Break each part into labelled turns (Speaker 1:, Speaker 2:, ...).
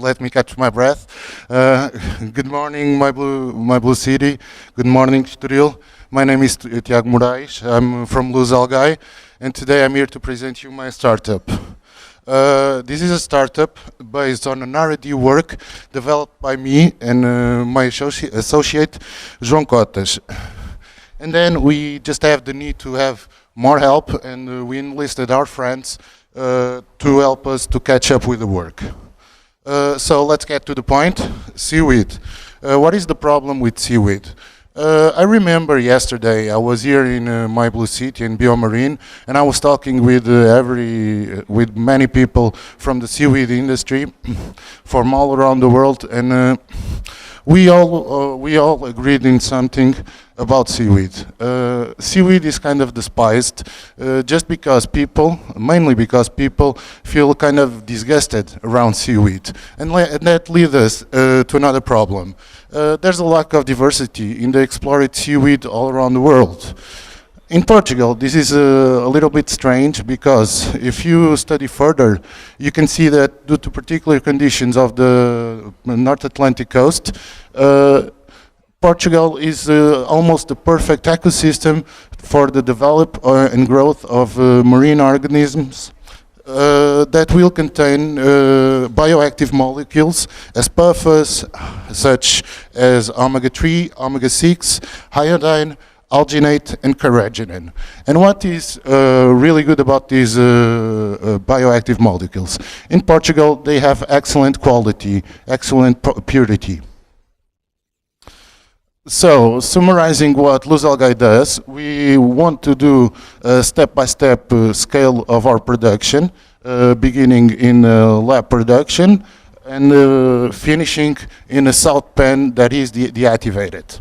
Speaker 1: let me catch my breath. Good morning, my blue city. Good morning, Estoril. My name is Tiago Moraes. I'm from lusalgae, and today I'm here to present you my startup. This is a startup based on an R&D work developed by me and my associate, João Cotas. And then we just have the need to have more help, and we enlisted our friends to help us to catch up with the work. So let's get to the point. Seaweed. What is the problem with seaweed? I remember yesterday I was here in my blue city in Biomarine, and I was talking with many people from the seaweed industry from all around the world, and we all agreed in something about seaweed. Seaweed is kind of despised just because people, mainly because people feel kind of disgusted around seaweed. And that leads us to another problem. There's a lack of diversity in the explored seaweed all around the world. In Portugal, this is a little bit strange because if you study further, you can see that due to particular conditions of the North Atlantic coast, Portugal is almost the perfect ecosystem for the development and growth of marine organisms that will contain bioactive molecules as PFAS, such as omega-3, omega-6, iodine, alginate, and carrageenan. And what is really good about these bioactive molecules? In Portugal, they have excellent quality, excellent purity. So, summarizing what lusalgae does, we want to do a step-by-step scale of our production, beginning in lab production and finishing in a salt pen that is deactivated.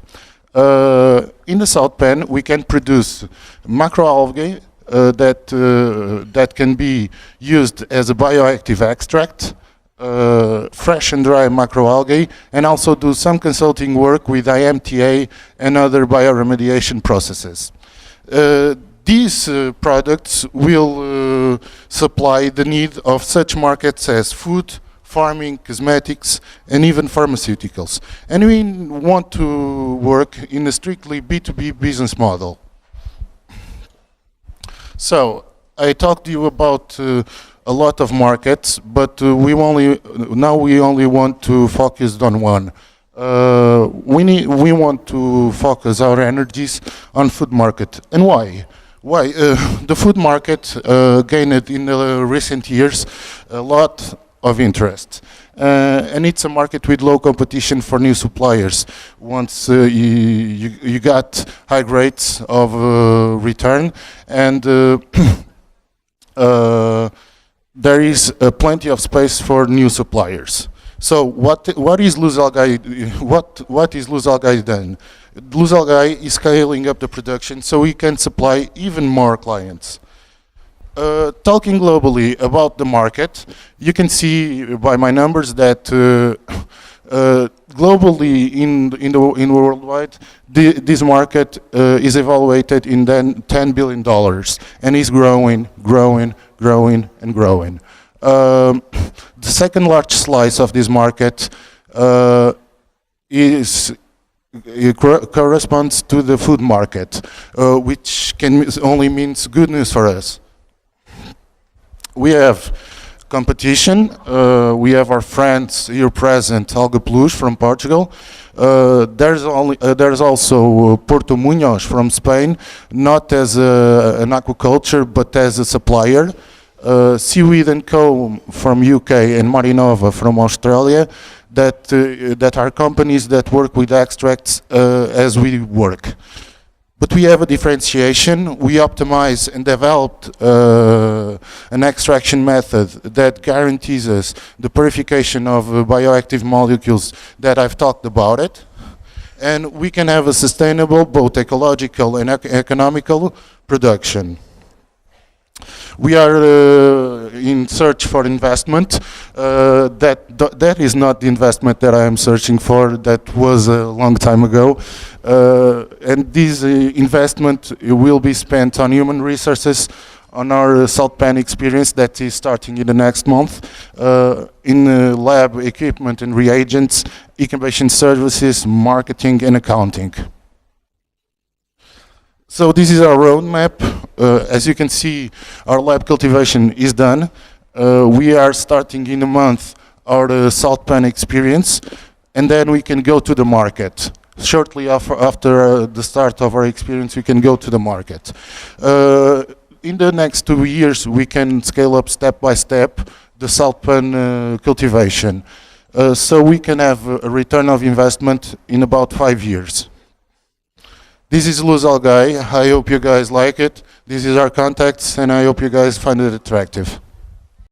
Speaker 1: In the salt pen, we can produce macroalgae that can be used as a bioactive extract, fresh and dry macroalgae, and also do some consulting work with IMTA and other bioremediation processes. These products will supply the need of such markets as food, farming, cosmetics, and even pharmaceuticals. And we want to work in a strictly B2B business model. So, I talked to you about a lot of markets, but we only want to focus on one. We want to focus our energies on food market. And why? Why? The food market gained in the recent years a lot of interest. And it's a market with low competition for new suppliers. Once you got high rates of return, and there is plenty of space for new suppliers. So what is lusalgae? What is lusalgae then? Lusalgae is scaling up the production so we can supply even more clients. Talking globally about the market, you can see by my numbers that globally in worldwide, this market is evaluated in $10 billion and is growing. The second large slice of this market corresponds to the food market, which only means good news for us. We have competition. We have our friends here present, Alga Plus from Portugal. There's also Porto Muñoz from Spain, not as an aquaculture, but as a supplier. Seaweed & Co. from UK and Marinova from Australia, that are companies that work with extracts as we work. But we have a differentiation. We optimized and developed an extraction method that guarantees us the purification of bioactive molecules that I've talked about it. And we can have a sustainable, both ecological and economical production. We are in search for investment. That is not the investment that I am searching for. That was a long time ago. And this investment will be spent on human resources, on our salt pan experience that is starting in the next month in lab equipment and reagents, incubation services, marketing, and accounting. So this is our roadmap. As you can see, our lab cultivation is done. We are starting in a month our salt pan experience, and then we can go to the market. Shortly after the start of our experience, we can go to the market. In the next 2 years, we can scale up step by step the salt pan cultivation. So we can have a return of investment in about 5 years. This is lusalgae. I hope you guys like it. This is our contacts, and I hope you guys find it attractive.